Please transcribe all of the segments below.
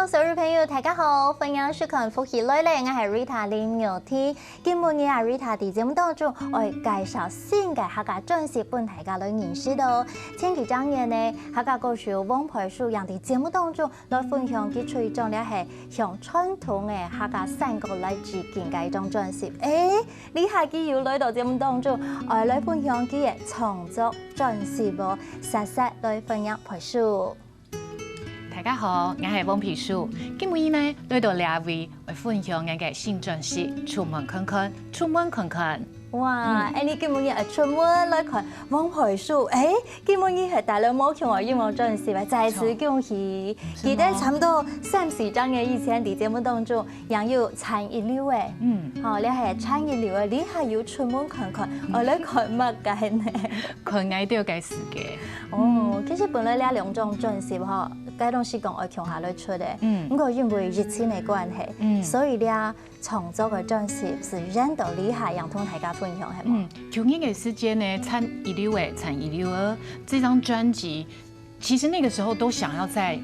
众所有朋友，大家好，歡迎收看《福氣來了》，我係 Rita 林牛 T。今日啊 ，Rita 喺節目當中，我會介紹新嘅客家專輯俾大家來認識到。前幾章嘢呢，客家歌手王培樹讓喺節目當中來分享佢最重要係向傳統嘅客家山歌來致敬嘅一種專輯。呢下佢要來到節目當中，我來分享佢嘅創作專輯喎，實實來分享培樹。大家好，我係王培樹。今日呢來到兩位會分享我嘅新專輯《出門看看》，出門看看。哇！你今日係出門來看王培樹，今日係大量冇聽我音樂專輯，再次恭喜！記得差唔多30張嘅以前喺節目當中，ยัง有殘一流嘅，好，你係殘一流嘅，你係要出門看看，我來看乜嘅呢？看愛都要計時嘅。哦，其實本來呢兩種專輯嗬，該東西講我聽下來出嘅，不過因為疫情嘅關係，所以呢創作嘅專輯是人都厲害，讓同大家分享係嘛？去年嘅時間呢，殘一流嘅殘一流二這張專輯，其實那個時候都想要在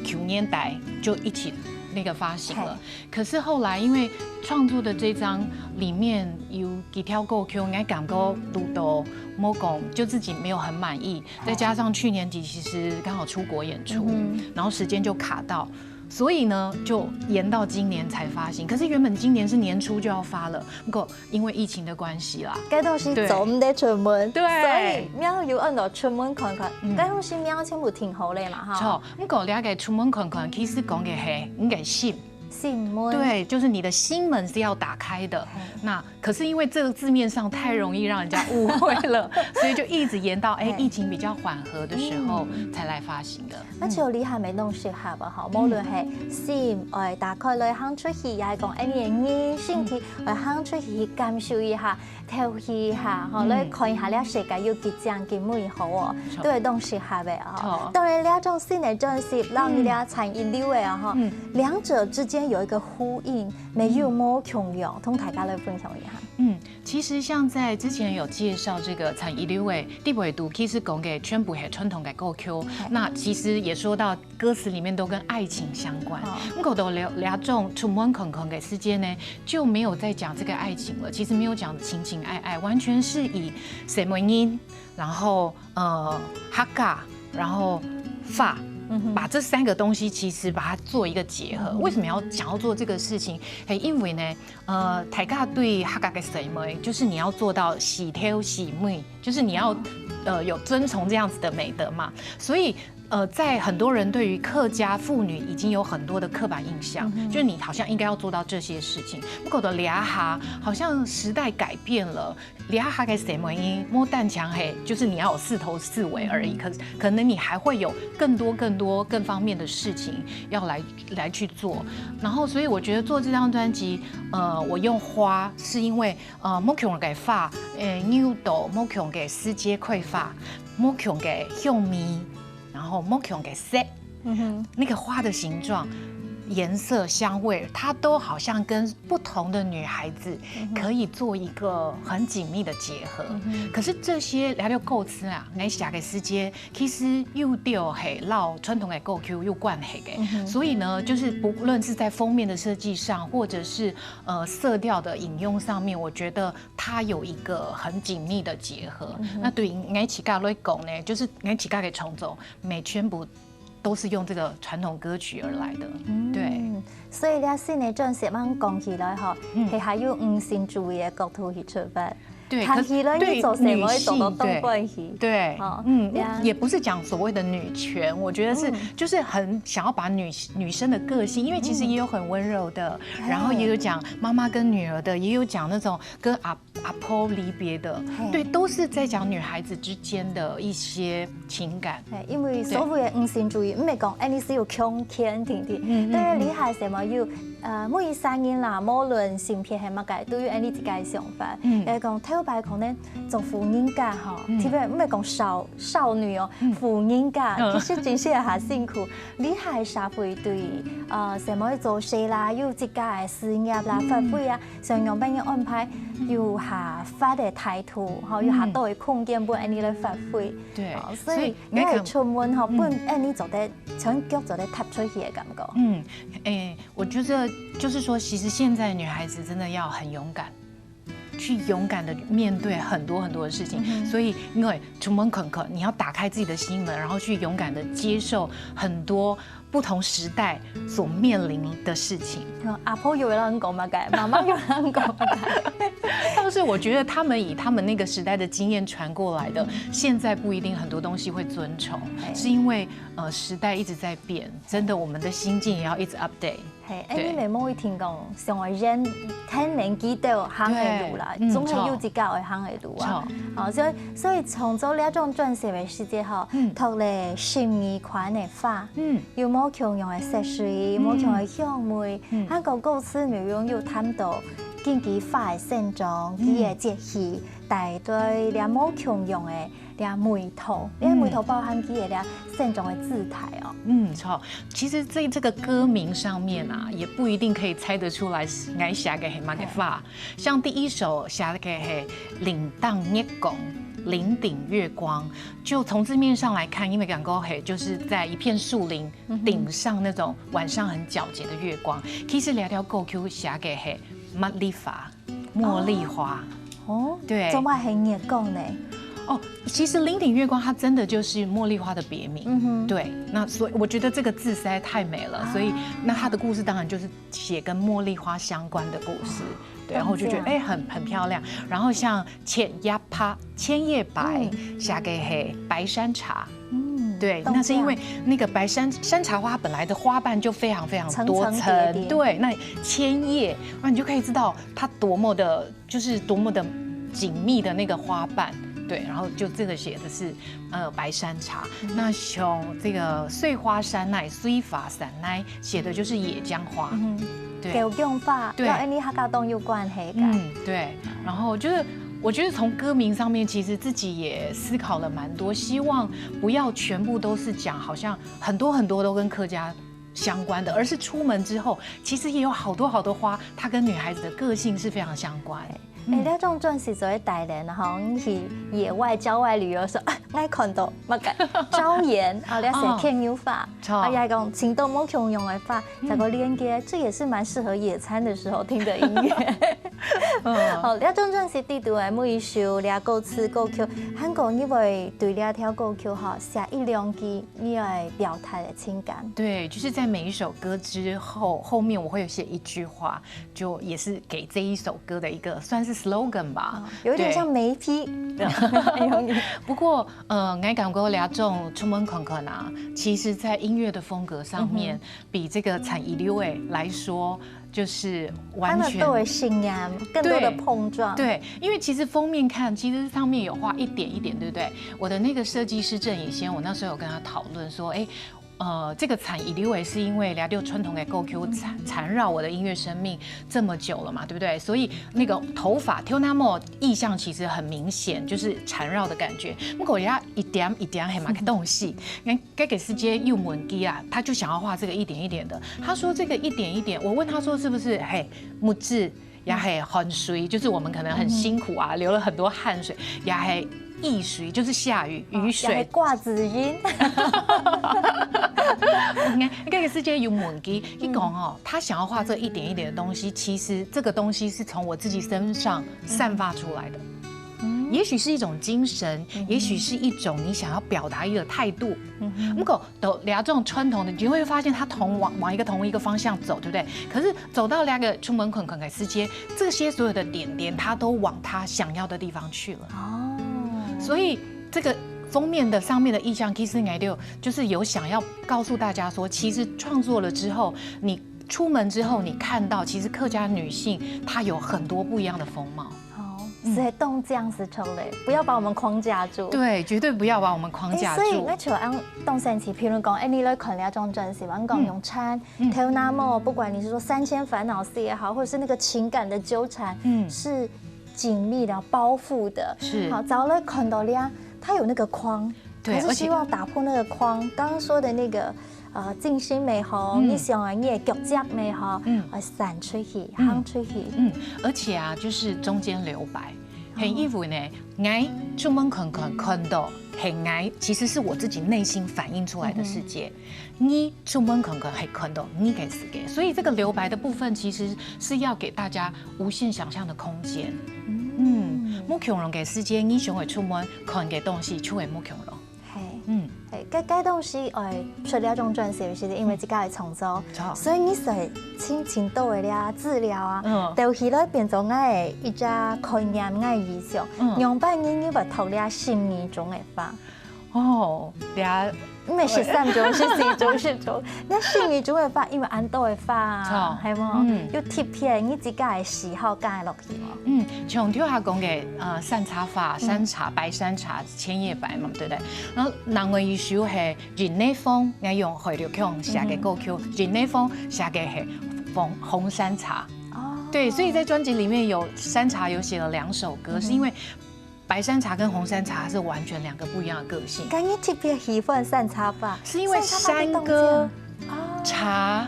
去年代就一起那個發行了，可是後來因為創作的這張裡面有幾條歌曲，我感覺錄到某講就自己沒有很滿意，再加上去年底其實剛好出國演出，然後時間就卡到。所以呢，就延到今年才發行。可是原本今年是年初就要發了，不過因為疫情的關係啦，該東西走唔得出門，對，所以喵要按到出門看看。該東西喵全部挺好嘞嘛，哈。錯，不過了解出門看看，其實講嘅係應該信。心門，對，就是你的心門是要打開的。那可是因為這個字面上太容易讓人家誤會了，所以就一直延到疫情比較緩和的時候才來發行的。那就你係咪都適合啊？無論係心，我打開來行出去，又係講啲嘢身體，我行出去感受一下，透氣一下，好來看一下呢個世界有幾正幾美好哦，都係都適合嘅啊。當然呢種新嘅專輯，讓你哋殘一流嘅啊，哈，兩者之間有一個呼應，沒有冇重樣，同大家來分享一下。其實像在之前有介紹這個殘一流嘅第八度，其實講嘅全部係傳統嘅歌曲。那其實也說到歌詞裡面都跟愛情相關。我到兩種出門看看嘅時間呢，就沒有再講這個愛情了。其實沒有講情情愛愛，完全是以社會音，然後客家，然後法。把這三個東西其實把它做一個結合。為什麼想要做這個事情？係因為呢，大家對客家嘅審美，就是你要做到喜挑喜美，就是你要有遵從這樣子的美德嘛。所以在很多人對於客家婦女已經有很多的刻板印象，就是你好像應該要做到這些事情。不過的倆下好像時代改變了，倆下嘅審美摸蛋牆嘿，就是你要有4頭4尾而已。可能你還會有更多更方面的事情要來去做。然後所以我覺得做這張專輯，我用花是因為冇強嘅髮，牛豆冇強嘅絲節潰髮，冇強嘅香味。然後冇強嘅色，那個花的形狀、顏色、香味，它都好像跟不同的女孩子可以做一個很緊密的結合。可是這些了構詞啊，我寫嘅時間其實又掉係撈傳統嘅歌曲又關係嘅，所以呢，就是不論是在封面的設計上，或者是色調的引用上面，我覺得它有一個很緊密的結合。那對於我自己來講呢，就是我自己嘅創作，全部都是用這個傳統歌曲而來的。對，所以呢新嘅專輯啱講起來嗬，係還有五性主義嘅角度去出發。對，可是對女性，對，也不是講所謂的女權，我覺得是就是很想要把女生的個性，因為其實也有很溫柔的，然後也有講媽媽跟女兒的，也有講那種跟阿婆離別的，對，都是在講女孩子之間的一些情感。因為所謂嘅五性主義唔係講你是要強權定定，對於厲害什麼要每一個人啦，無論性別係乜嘅，都有你自己嘅想法，講摆可能做妇人家吼，特别唔係講少女哦，婦人家其實真係下辛苦。你係社會對什麼做事啦，有自家嘅事業啦、發揮啊，上用邊嘅安排，有下發嘅態度，吼，有下多嘅空間俾你嚟發揮。對，所以你係出門吼，本你做得從腳做得踏出去嘅感覺。我覺得就是說，其實現在女孩子真的要很勇敢。去勇敢的面对很多很多的事情，所以因为出門口你要打開自己的心門，然後去勇敢的接受很多不同時代所面臨的事情。阿婆有人講嘛嘅，媽媽有人講嘛嘅。但是我覺得他們以他們那個時代的經驗傳過來的，現在不一定很多東西會遵從，是因為時代一直在變，真的我們的心境也要一直 update。係，你咪冇會聽講，上個人很年紀都行嘅路啦，總係有自家嘅行嘅路啊。好，所以創造呢一種專業嘅世界嗬，讀嚟心意款嘅花，有冇強用嘅設施，冇強嘅香味，香港故事內容有談到經濟花嘅盛裝，佢嘅節氣，帶對兩冇強用嘅。兩眉頭，因為眉頭包含佢嘅兩盛裝嘅姿態哦。錯。其實在這個歌名上面啊，也不一定可以猜得出來我寫嘅係乜嘅花。像第一首寫嘅係嶺當月光，嶺頂月光，就從字面上來看，因為感覺係就是在一片樹林頂上那種晚上很皎潔的月光。其實兩條歌曲寫嘅係茉莉花，茉莉花。哦，對，怎麼係月光呢？哦，其實嶺頂月光它真的就是茉莉花的別名，對。那所以我覺得這個字實在太美了，所以那它的故事當然就是寫跟茉莉花相關的故事，對。然後我就覺得很漂亮。然後像淺葉帕、千葉白、寫嘅係白山茶，對。那是因為那個白山茶花本來的花瓣就非常非常多層，對。那千葉，那你就可以知道它多麼的緊密的那個花瓣。對，然後就這個寫的是白山茶。那像這個穗花山奈、穗花山奈寫的就是野薑花，對，野薑花，對，跟你客家東有關係嘅。對。然後我覺得從歌名上面，其實自己也思考了蠻多，希望不要全部都是講好像很多很多都跟客家相關的，而是出門之後，其實也有好多好多花，它跟女孩子的個性是非常相關。呢一種專是做喺大連啊，去野外郊外旅遊時候，我看到乜嘅椒鹽啊，你成牽牛花，啊又係講青島冇強用嘅花，就個連接，這也是蠻適合野餐的時候聽的音樂。好，呢一種專是地圖嘅每一首呢歌詞歌曲，香港因為對呢一條歌曲哈寫一兩句，你來表達嘅情感。對，就是在每一首歌之後面我會有寫一句話，就也是給這一首歌的一個算是slogan 吧，有點像媒批。不過，我感覺兩種出門口啊，其實在音樂的風格上面，比這個產一流誒來說，就是完全更多的信仰，更多的碰撞。對，因為其實封面看，其實上面有畫一點一點，對不對？我的那個設計師鄭以先，我那時候有跟他討論說，這個產一流誒是因為兩條傳統的歌曲纏繞我的音樂生命這麼久了嘛，對不對？所以那個頭髮 Tonamo 意象其實很明顯，就是纏繞的感覺。不過人家一點一點還蠻動細，你該給師姐用文機啊，他就想要畫這個一點一點的。他說這個一點一點，我問他說是不是木質，也係汗水，就是我們可能很辛苦啊，流了很多汗水，也係溢水，就是下雨雨水，掛子音。這個師姐用文機一講哦，他想要畫這一點一點的東西，其實這個東西是從我自己身上散發出來的。也許是一種精神，也許是一種你想要表達一個態度。不過都兩種傳統的，你會發現它往同一個方向走，對不對？可是走到兩個出門口嘅時間，這些所有的點點，它都往它想要的地方去了。哦，所以這個封面的上面的意象，其實我就是有想要告訴大家說，其實創作了之後，你出門之後，你看到其實客家女性她有很多不一樣的風貌。所以動這樣子出來，不要把我們框架住。對，絕對不要把我們框架住。所以我除咗動神詞，譬如講，你來看兩種專輯，我講用唱，Tonamo，不管你是說3000煩惱絲也好，或者是那個情感的糾纏，是紧密的包覆的。是好，早了看到了，它有那个框，对，可是希望打破那个框。刚刚说的那个静心美好，你想啊，你的脚趾美好，散出去，夯出去，而且啊，就是中间留白。很因为呢，爱出门看到很爱，其实是我自己内心反映出来的世界。你出门还看到你给自己，所以这个留白的部分其实是要给大家无限想象的空间。目恐龙给世界，你想会出门看嘅东西，就会目恐龙。该东西除了种专业是因为自家的创作，所以你是亲情到的啦治疗啊，都起来变成我一只概念，我的意象，用把你把头了心意中的法。哦，俩。因为13种是4种是种，那心意中的法，因为按倒的法，系么？要贴片你自家的喜好加落去嘛。像跳下讲嘅山茶法、山茶、白山茶、千叶白嘛，对不对？然后人嘅意思係人內風，我用回流腔寫嘅歌曲，人內風寫嘅係紅山茶。对，所以在专辑里面有山茶有写了2首歌，是因为。白山茶跟红山茶是完全2个不一样的个性。刚刚特别喜欢山茶吧，是因为山歌茶，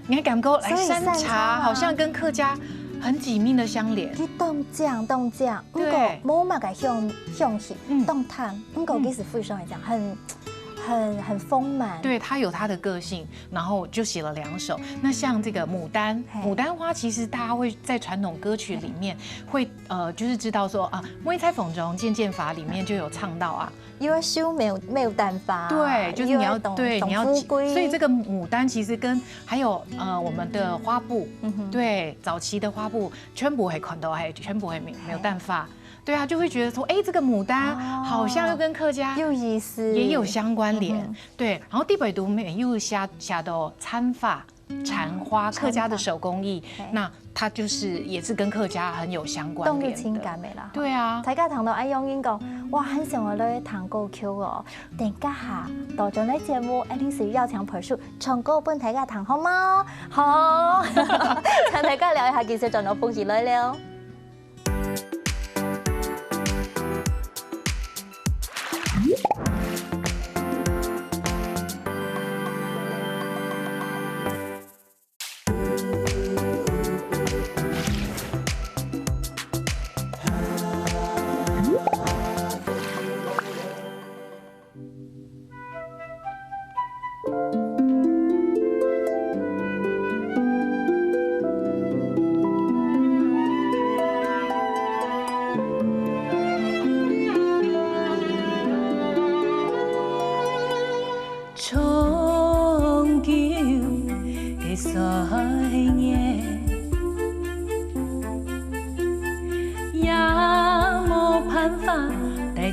你还敢说山茶好像跟客家很紧密的相连。你冻酱，对，冇嘛个香气，冻炭，其实非常来讲很丰满，对，它有它的个性，然后就写了2首。那像这个牡丹花，其实大家会在传统歌曲里面会就是知道说啊，摸一采凤中渐法里面就有唱到啊，因为修没有蛋法，对，就是你要对你要，所以这个牡丹其实跟还有我们的花布，对，早期的花布全部会看到，全部会没有蛋法。对啊，就会觉得说，这个牡丹好像又跟客家有意思，也有相关联。对，然后地北读美又下到参发、缠花，客家的手工艺，那它就是也是跟客家很有相关联的。情感的啦。对啊，大家谈到用英讲，哇，很想我来弹歌曲哦。等家下到阵的节目，一定是要强培树唱歌本大家弹好吗？好，请大家聊一下其实阵到风起来了。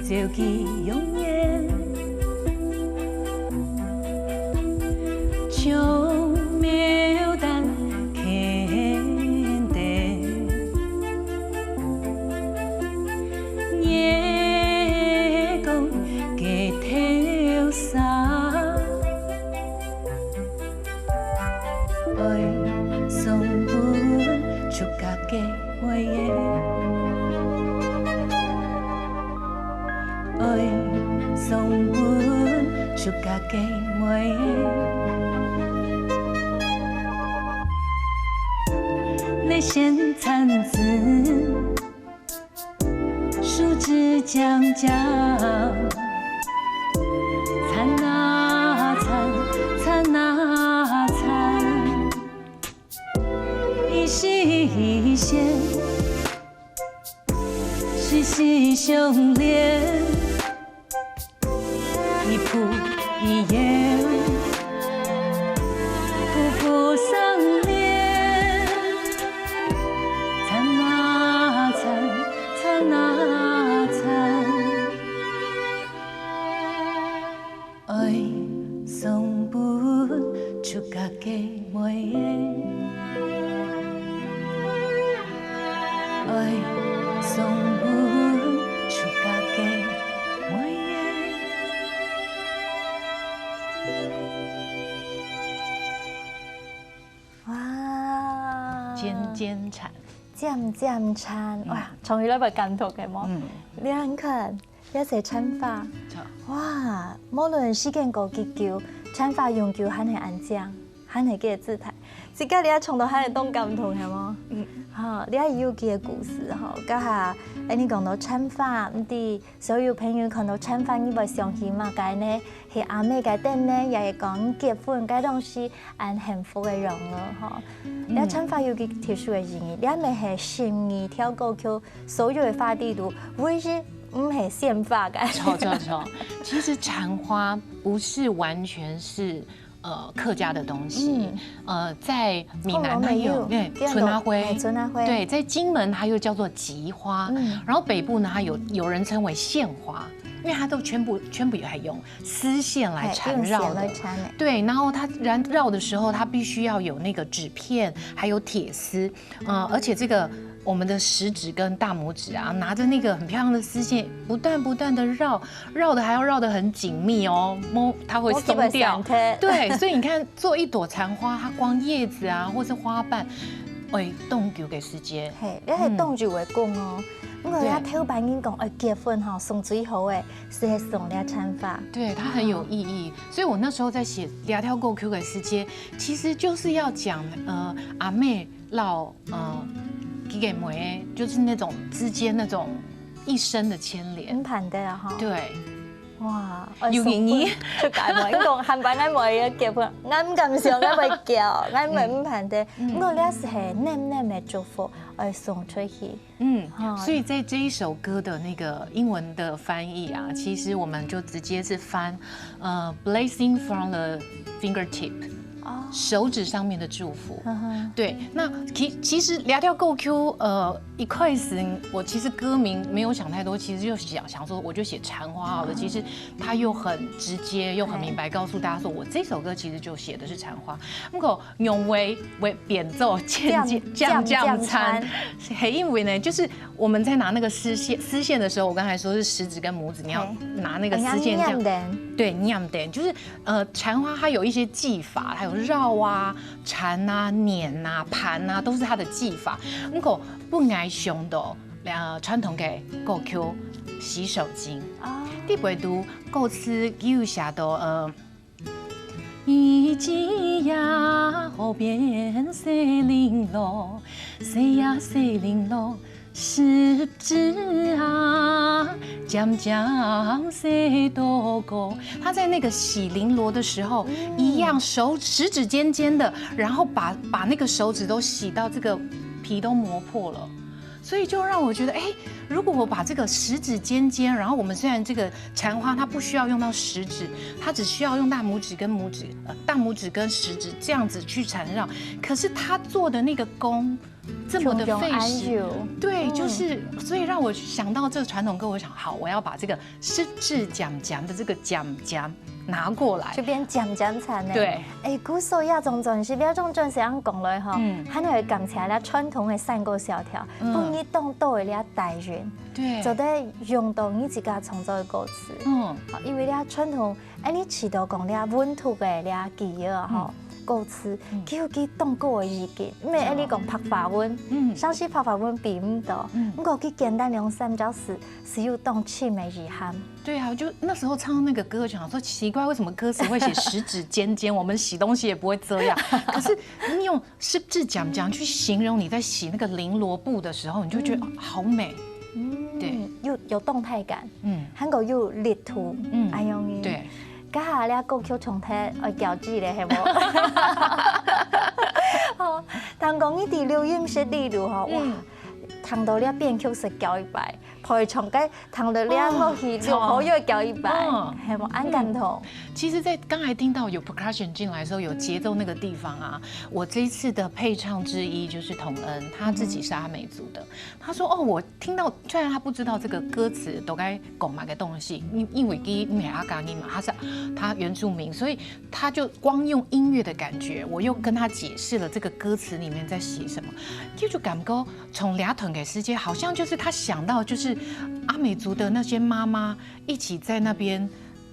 就去永远，像牡丹肯定，夜光给头纱，爱送本出家给我耶。爱送本出家给我内线残字，树枝将将，残啊残，残啊残，一息一线，息息相连。一步一言，夫妇相恋，残啊残，残啊残，爱送本出家给我耶，爱送本出家给我耶。哇，尖尖蝉，渐渐餐，哇，终于那么感动嘅么？你看，一些餐法，哇，无论时间过几久，餐法永久很系安静，很系嘅姿态，自家你啊从到很系动感动系么？好，你啊有嘅故事吼，家下你讲到餐法，啲所有朋友看到餐法，你会相信嘛？解呢，系阿妹嘅店呢，也系讲结婚嘅东西，安幸福嘅人咯，吼。你餐法有个特殊嘅意义，你咪系心意跳过去，所有嘅发地图，会是唔系宪法嘅。错，其实蝉花不是完全是。客家的东西，在闽南它有对春阿灰，对，在金门它又叫做吉花，然后北部呢它有人称为线花，因为它都全部还用丝线来缠绕的，对，然后它绕的时候它必须要有那个纸片，还有铁丝，而且这个。我们的食指跟大拇指啊，拿着那个很漂亮的丝线，不断的绕的还要绕得很紧密哦，它会松掉。对，所以你看，做一朵蝉花，它光叶子啊，或是花瓣，冻久给时间。嘿，你系冻住会讲哦。不过咧，头版已讲，结婚吼送最好诶，是送咧餐法。对，它很有意义。所以我那时候在写《聊跳够 Q 给时间》，其实就是要讲阿妹老给梅就是那种之间那种一生的牵连，盘的啊哈。对，哇，有原因出界冇，因講韓版我冇結婚，我唔敢想，我會叫，我唔盤的。我咧是係念的祝福，而送出去。所以在这一首歌的那个英文的翻译啊，其实我们就直接是翻，blessing from the fingertip。手指上面的祝福，对。那其实聊跳够 Q，一开始我其实歌名没有想太多，其实就想说我就写蝉花好了。其实它又很直接又很明白告诉大家说，我这首歌其实就写的是蝉花。不过用为扁奏降餐，是因为呢，就是我们在拿那个丝线的时候，我刚才说是食指跟拇指，你要拿那个丝线这样，对，念点，就是蝉花它有一些技法，还有绕啊、缠啊、捻啊、盘啊，都是它的技法。不过本来上的传统嘅歌曲洗手巾，第八度歌词有写到一季呀河边谁零落，谁呀谁零落。食指啊，渐渐谁多过？他在那个洗绫罗的时候，一样食指尖尖的，然后把那个手指都洗到这个皮都磨破了。所以就让我觉得，如果我把这个食指尖尖，然后我们虽然这个蝉花它不需要用到食指，它只需要用大拇指跟食指这样子去缠绕，可是它做的那个功这么的费时，对，就是所以让我想到这个传统歌，我想好，我要把这个食指讲的这个讲拿过来，就变讲餐呢。对，古时候也种是比较种是样讲来吼，还会讲起来传统的三个小条，帮你当到的咧代人，对，就得用到你自家创作的歌词，因为咧传统，你持到讲咧本土的咧记忆啊吼。歌词叫佢當歌嘅意見，咩？你講拍法文，上次拍法文比唔到，不過佢簡單兩三小時，是要當凄美遺憾。对啊，就那时候唱那个歌，想说奇怪，为什么歌词会写食指尖尖？我们洗东西也不会这样。可是你用食指讲去形容你在洗那个绫罗布的时候，你就觉得好美。对，有動態感。韓國有力圖。哎呦你。對。家下咧歌曲重睇教字咧，係冇？好，但講呢啲錄音室呢度嗬，哇，聽到咧編曲是教一百，配唱嘅聽到咧樂器就可以教一百，係冇安感同。其实，在刚才听到有 percussion 进来的时候，有节奏那个地方啊，我这一次的配唱之一就是童恩，他自己是阿美族的。他说：“我听到，虽然他不知道这个歌词都该讲哪个东西，因为第一美阿嘎尼嘛，他原住民，所以他就光用音乐的感觉，我又跟他解释了这个歌词里面在写什么，就感觉从俩屯给世界，好像就是他想到就是阿美族的那些妈妈一起在那边。”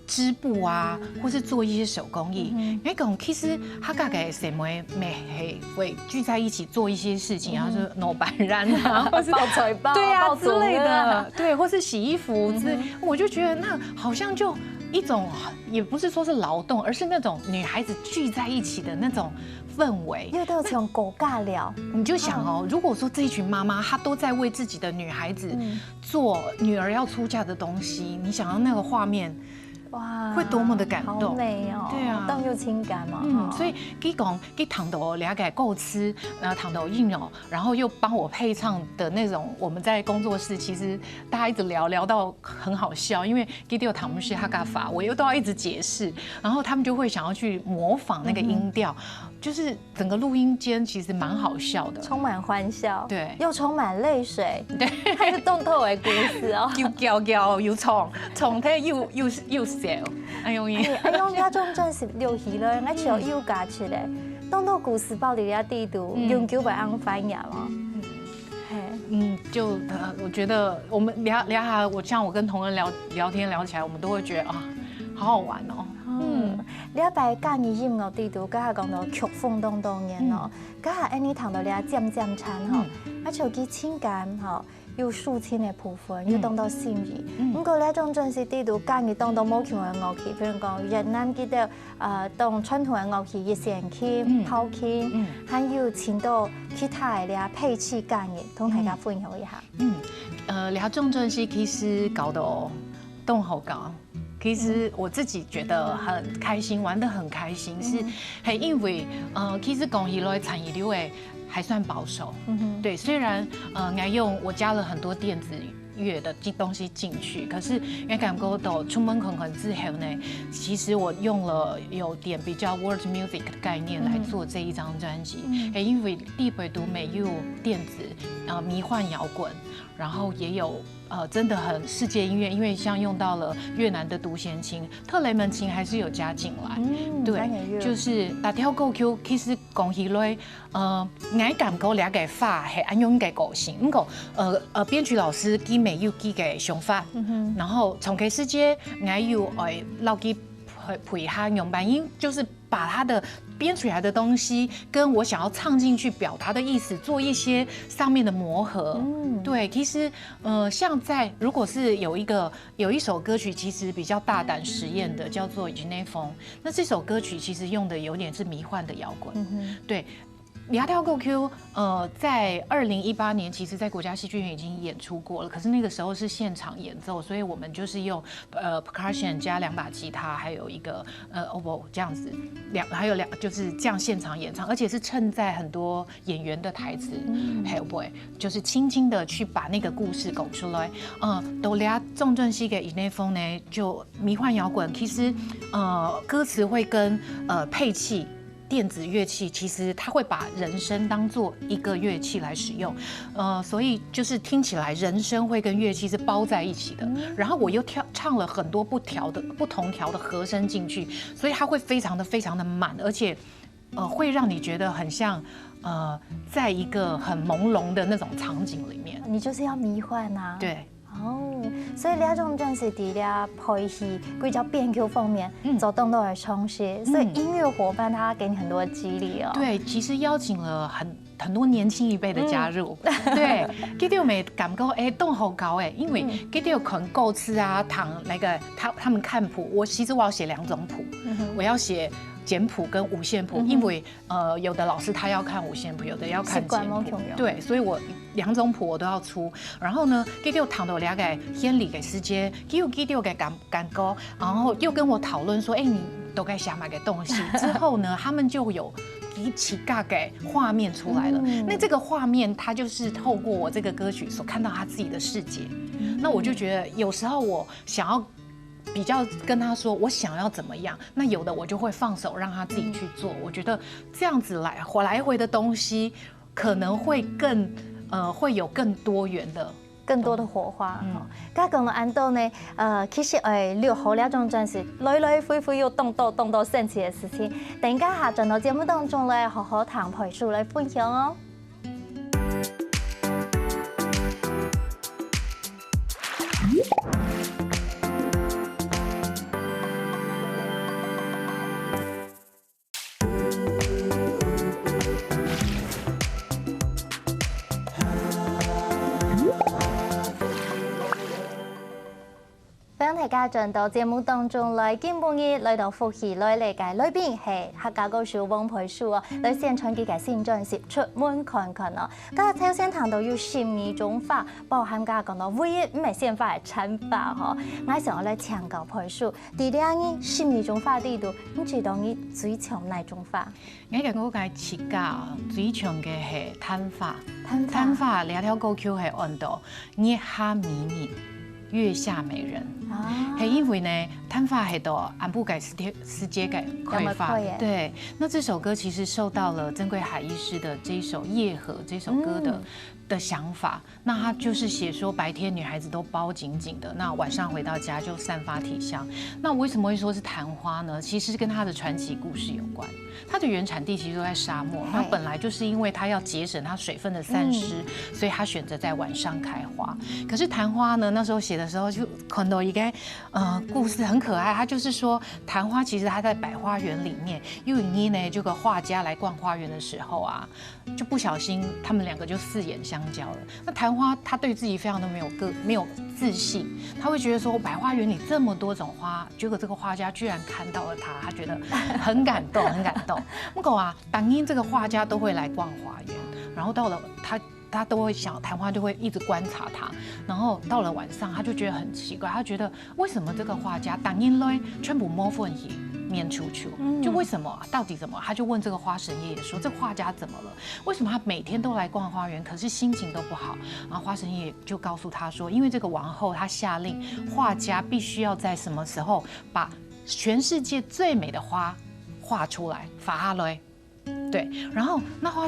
织布啊，或是做一些手工艺。那种其实他大概什么美会聚在一起做一些事情，然后是弄板染啊，或是抱嘴包，对啊之类的，对，或是洗衣服之类，我就觉得那好像就一种，也不是说是劳动，而是那种女孩子聚在一起的那种氛围。又都有从狗尬聊，你就想哦，如果说这一群妈妈她都在为自己的女孩子做女儿要出嫁的东西，你想到那个画面。哇，会多么的感动，好美哦！对啊，动又情感嘛。所以给讲给糖豆了解构思，然后糖豆应哦，然后又帮我配唱的那种，我们在工作室其实大家一直聊到很好笑，因为给丢糖是哈嘎法，我又都要一直解释，然后他们就会想要去模仿那个音调。就是整个录音间其实蛮好笑的，充满欢笑，对，又充满泪水，对，还有动透的故事哦，又叫又唱得又笑，哎呦呀，哎呦，家中真是留戏了，我瞧又加出来，动透故事包里遐地图，永久不安翻译嘛。就我觉得我们聊下，我跟同仁聊天聊起来，我们都会觉得啊，好好玩哦。你阿摆讲伊音乐地图，甲讲到曲风当然哦，甲安尼谈到你渐参吼，啊像佮情感吼，有抒情的部分，又当到心意。不过咧种正式地图讲伊当到某样的乐器，比如讲越南记得当传统的乐器，一弦琴、炮琴，还有请到其他的咧配器讲的，同大家分享一下。咧种正式其实搞到动好搞。其实我自己觉得很开心，玩得很开心，是因为其实讲起来产业流诶还算保守，对，虽然我加了很多电子乐的东西进去，可是也感觉到出门很之后呢，其实我用了有点比较 world music 的概念来做这一张专辑，因为地北独美又电子迷幻摇滚，然后也有真的很世界音乐，因为像用到了越南的独弦琴、特雷门琴还是有加进来，对，就是大跳高 Q， 其实讲起来，我感觉了解法是按用嘅个性，不过编曲老师给美有给嘅想法，然后从开始接我有老给配合用伴音，就是把他的编出来的东西跟我想要唱进去表达的意思做一些上面的磨合。对，其实像如果是有一首歌曲，其实比较大胆实验的，叫做《Genève》。那这首歌曲其实用的有点是迷幻的摇滚。对。李亚跳够 Q， 在2018年，其实在国家戏剧院已经演出过了，可是那个时候是现场演奏，所以我们就是用percussion 加2把吉他，还有一个oboe 这样子，还有就是这样现场演唱，而且是衬在很多演员的台词，还有 boy 就是轻轻的去把那个故事拱出来。都俩重正西给以内风呢，就迷幻摇滚，其实歌词会跟配器。电子乐器其实它会把人声当做一个乐器来使用，所以就是听起来人声会跟乐器是包在一起的。然后我又唱了很多不同调的和声进去，所以它会非常的满，而且会让你觉得很像在一个很朦胧的那种场景里面。你就是要迷幻啊。对。所以呢种正是伫咧配戏、规条编曲方面走动都很充实，所以音乐伙伴他给你很多激励哦。对，其实邀请了很多年轻一辈的加入，对，给到没感觉动好高因为给到可能构思啊、那个他们看谱，其实我要写2种谱，我要写。简谱跟五线谱，因为有的老师他要看五线谱，有的要看简谱，对，所以我2种谱我都要出。然后呢，给我谈到了解献礼给时间，给我给感觉，然后又跟我讨论说，你都该想买个东西。之后呢，他们就有一起大概画面出来了。那这个画面，它就是透过我这个歌曲所看到他自己的世界。那我就觉得有时候我想要。比较跟他说我想要怎么样，那有的我就会放手让他自己去做。我觉得这样子来回的东西，可能会会有更多元的。更多的火花，刚刚安到呢，其实6號呢種真是來來回回又動到神奇的事情。等下下轉到節目當中咧，好好談培數來分享哦。大家轉到節目當中來，今晡日來到福喜來嚟嘅來賓係客家歌手翁培樹哦，來現場佢嘅新專輯出門看看哦。今日頭先談到有12種法，包含家講到唯一唔係憲法嘅產法嗬，我想來請教培樹，第兩呢12種法裏度，你知道你最強哪種法？我嘅我嘅設計最強嘅係攤法，攤法兩條歌曲係按到月下美人。月下美人，係因為呢，攤法係到安布改世界改開發，對。那這首歌其實受到了曾貴海醫師的這一首《夜河》這首歌的想法。那他就是寫說白天女孩子都包緊緊的，那晚上回到家就散發體香。那為什麼會說是曇花呢？其實跟它的傳奇故事有關。它的原產地其實都在沙漠，它本來就是因為它要節省它水分的散失，所以它選擇在晚上開花。可是曇花呢，那時候寫的時候就看到一個故事很可愛，它就是說曇花其實它在百花園裡面，有一呢這個畫家來逛花園的時候啊，就不小心他們兩個就四眼相交了。那曇花他對自己非常都沒有自信，他會覺得說百花園裡這麼多種花，結果這個畫家居然看到了他覺得很感動，很感動。不過啊，當因這個畫家都會來逛花園，然後到了他都會想曇花就會一直觀察他，然後到了晚上他就覺得很奇怪，他覺得為什麼這個畫家當因來全部摸分去面出去，就為什麼到底怎麼？他就問這個花神爺爺說：這畫家怎麼了？為什麼他每天都來逛花園，可是心情都不好？然後花神爺爺就告訴他說：因為這個王后他下令畫家必須要在什麼時候把全世界最美的花畫出來，發下來。對，然後那個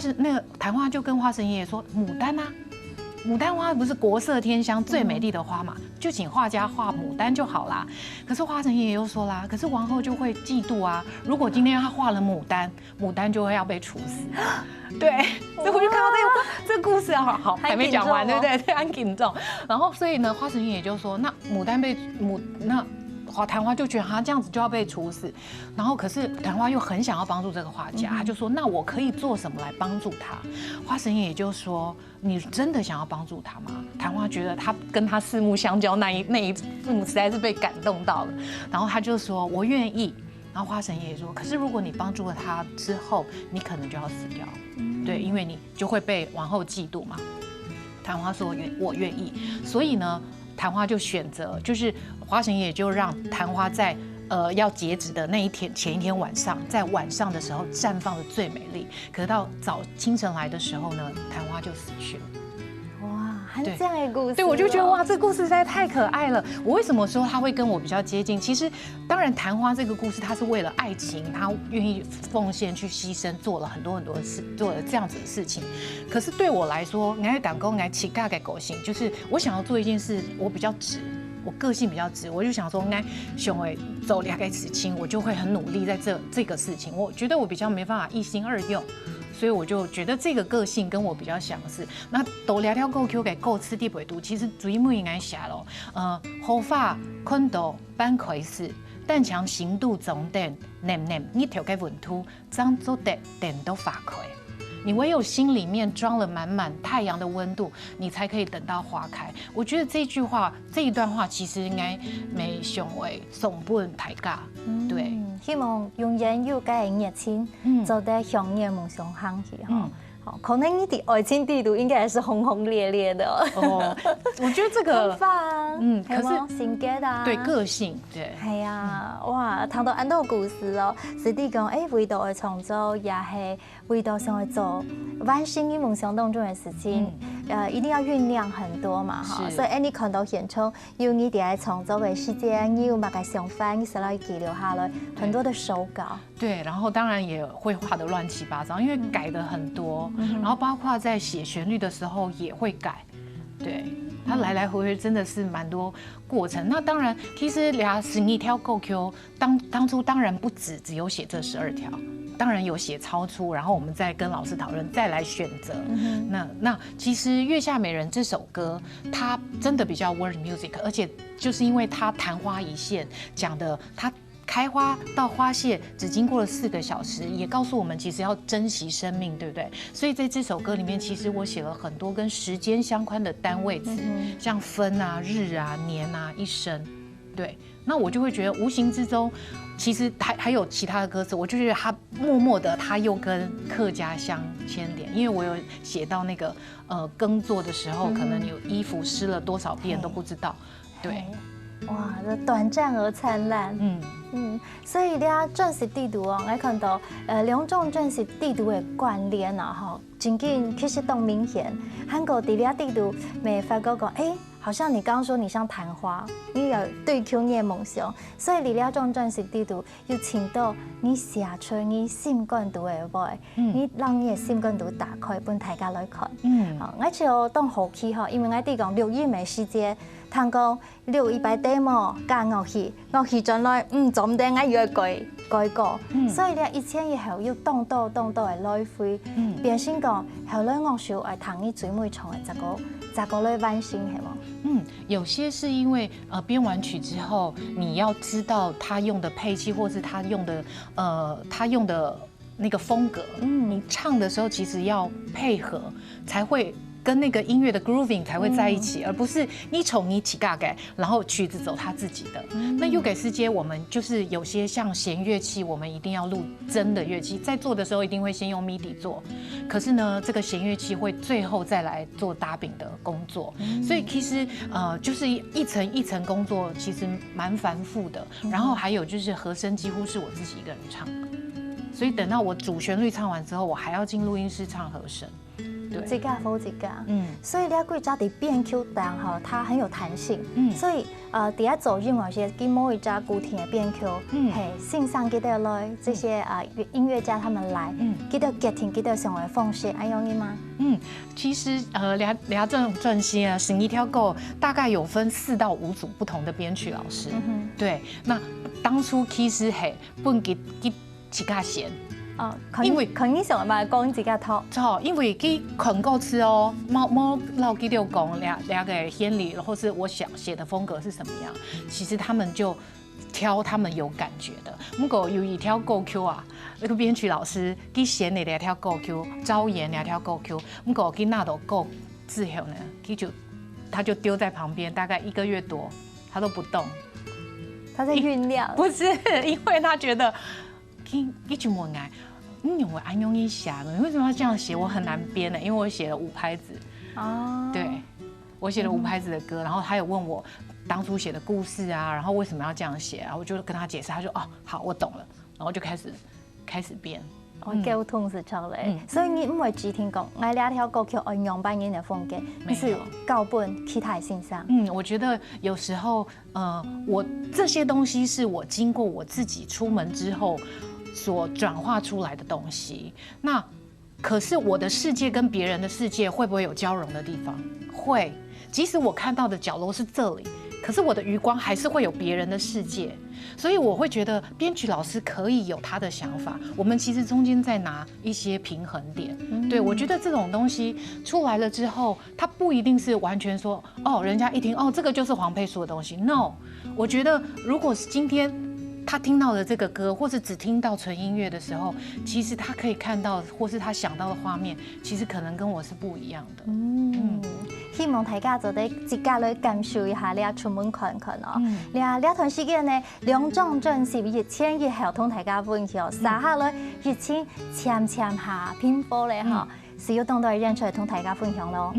曇花就跟花神爺爺說：牡丹啊，牡丹花不是國色天香最美麗的花嘛，就請畫家畫牡丹就好啦。可是花神爺爺又說啦，可是王后就會嫉妒啊，如果今天他畫了牡丹就會要被處死。對，所以我就看到這個故事好還沒講完，對不對？對，很緊張。然後所以呢，花神爺爺就說：那曇花就覺得他這樣子就要被處死，然後可是曇花又很想要幫助這個畫家，他就說：那我可以做什麼來幫助他？花神爺爺就說：你真的想要幫助他嗎？曇花覺得他跟他四目相交那一幕實在是被感動到了，然後他就說：我願意。然後花神爺爺說：可是如果你幫助了他之後，你可能就要死掉，對，因為你就會被王后嫉妒嘛。曇花說：我願意。所以呢，曇花就選擇，就是花神爺爺就讓曇花在要截止的那一天前一天晚上，在晚上的時候綻放的最美麗。可是到清晨來的時候呢，曇花就死去了。哇，很這樣的故事。對，我就覺得哇，這個故事實在太可愛了。我為什麼說它會跟我比較接近？其實，當然曇花這個故事，它是為了愛情，它願意奉獻去犧牲，做了很多事，做了這樣子的事情。可是對我來說，我打工我起價嘅個性，就是我想要做一件事，我比較直。我個性比較直，我就想說，應該想會走兩個事情，我就會很努力在這個事情。我覺得我比較沒辦法一心二用，所以我就覺得這個個性跟我比較相似。那多兩條歌曲嘅歌詞啲背讀，其實最尾應該寫咯，好花困到半開始，但強行度總定黏一條嘅文圖，將做得點都發開。你唯有心裡面裝了滿滿太陽的溫度，你才可以等到花開。我覺得這句話，這一段話其實應該沒想為送本大家。對，希望用言語嘅熱情，做得向你嘅夢想行去哈。好，可能你的愛情地圖應該是轟轟烈烈的。哦，我覺得這個，可是性格啊，對個性，對，係啊，哇，聽到很多故事咯，是啲講，為到去創造，也係為到想去做完成你夢想當中嘅事情，一定要醞釀很多嘛，哈，所以你看到現場有你哋喺創造嘅時間，你有乜嘅想法，你實來記錄下來，很多的手稿。對，然後當然也會畫得亂七八糟，因為改得很多，然後包括在寫旋律的時候也會改，對，它來來回回真的是蠻多過程。那當然，其實12條歌曲，當初當然不只有寫這12條，當然有寫超出，然後我們再跟老師討論，再來選擇。那其實《月下美人》這首歌，它真的比較 world music， 而且就是因為它曇花一現，講的它開花到花謝只經過了4個小時，也告訴我們其實要珍惜生命，對不對？所以在這首歌裡面，其實我寫了很多跟時間相關的單位詞，像分啊、日啊、年啊、一生。对，那我就会觉得无形之中，其实还有其他的歌词，我就觉得他默默的他又跟客家相牵连，因为我有写到那个耕作的时候，可能有衣服湿了多少遍都不知道，对。哇，这短暂而灿烂。所以你啊，正式地图哦，我看到两种正式地图的关联啊，哈，真紧其实都明显。韩国地理地图没发觉讲，好像你刚刚说你像昙花，你有对 Q 你的梦想，所以你了种正式地图要请到你写出你心肝图的话，你让你的心肝图打开，本大家来看。好，我就当好奇哈，因为我哋讲6月的时节。通講600 demo 加樂器進來，做唔定我要改過，所以咧以前以後要動到嘅來回，變成講後來樂手係彈你最尾唱嘅這個來完成係嗎？有些是因為編完曲之後，你要知道他用的配器，或是他用的那個風格，你唱的時候其實要配合才會。跟那个音乐的 grooving 才会在一起，而不是你宠你起嘎改，然后曲子走他自己的。那优给世界，我们就是有些像弦乐器，我们一定要录真的乐器，在做的时候一定会先用 MIDI 做。可是呢，这个弦乐器会最后再来做打饼的工作，所以其实就是一层一层工作，其实蛮繁复的。然后还有就是和声几乎是我自己一个人唱，所以等到我主旋律唱完之后，我还要进录音室唱和声。自家否自家，所以你贵家的编曲档哈，它很有弹性，所以底下走任何些跟某一家古典的编曲，线上给的来这些音乐家他们来，给的 getting 给的成为方式，还容易吗？其实俩这种专辑啊，省一条狗大概有分4到5组不同的编曲老师，对，那当初其实本给几家弦。因为肯定想嘛讲自家套，因为佢很够吃哦，冇老记得讲两个旋律，或是我想写的风格是什么样，其实他们就挑他们有感觉的。不过有一条歌曲啊，那个编曲老师佢写的2条歌曲，招演2条歌曲，不过佢那都歌之后呢，他就丢在旁边，大概1个月多，他都不动。他在酝酿，不是因为他觉得。你就问爱，你用我安用一下呢？你为什么要这样写？我很难编呢，因为我写了5拍子。对，我写了5拍子的歌，然后他有问我当初写的故事啊，然后为什么要这样写啊？我就跟他解释，他就好，我懂了，然后就开始编。沟通是出来，所以你唔会只听讲，我2条歌曲按样板音的风格，你是高本其他欣赏。我觉得有时候，我这些东西是我经过我自己出门之后。所转化出来的东西，那可是我的世界跟别人的世界会不会有交融的地方？会，即使我看到的角落是这里，可是我的余光还是会有别人的世界，所以我会觉得编曲老师可以有他的想法，我们其实中间在拿一些平衡点。对，我觉得这种东西出来了之后，它不一定是完全说人家一听这个就是黄佩书的东西。No， 我觉得如果是今天。他听到的这个歌，或是只听到纯音乐的时候，其实他可以看到，或是他想到的画面，其实可能跟我是不一样的。希望大家做得自家来感受一下，你出门看看哦。你段时间呢，2種正式熱情以後同大家分享，撒下來熱情簽下拼波咧哈，是要當到認出嚟同大家分享咯。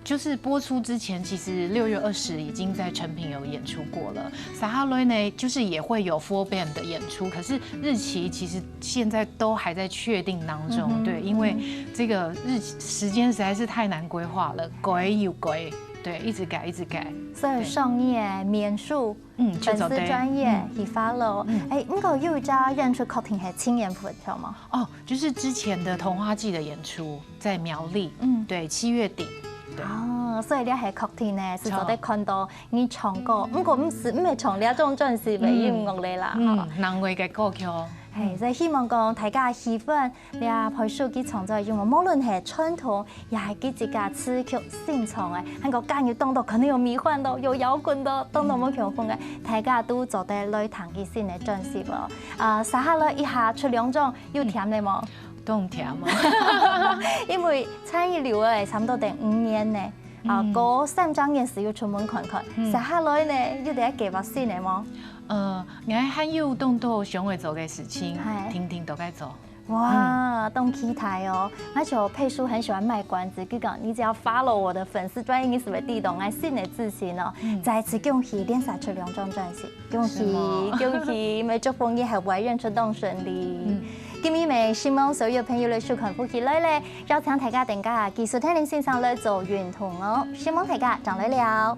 就是播出之前，其实6月20已经在成品有演出过了。撒哈雷呢，就是也会有 full band 的演出，可是日期其实现在都还在确定当中。对，因为这个时间实在是太难规划了，改又改。对，一直改，一直改。所以商业、免术、粉丝专业去 follow。那个有一家演出确定是亲演不票吗？就是之前的童话季的演出在苗栗，对，7月底。所以你係確定呢，是做得看到你唱歌，不過唔係唱呢一種正式嘅音樂嚟啦。難為嘅歌曲。所以希望講大家喜歡你配書記創作嘅音樂，無論係傳統，也係佢自家詞曲新創嘅，喺個間要當到可能有迷幻到，有搖滾到，當到冇強風嘅，大家都做得來彈佢新嘅正式喎。撒下來一下出2種，要甜你冇？都唔甜啊，因為參與了差唔多第5年呢。嗰3張嘢是要出門看看，接下來呢要第一計劃先嚟麼？我還有動到想會做嘅事情，天天都該做。哇，咁期待哦！而且佩叔很喜歡賣關子，佢講你只要 follow 我的粉絲專頁，你是咪地動愛新的自信哦？再一次恭喜連殺出2張專輯，恭喜恭喜！每祝福你係外院出動順利。今日咪希望所有朋友嚟收看福氣來咧，邀請大家定家技術聽您線上嚟做運動哦，希望大家長來了。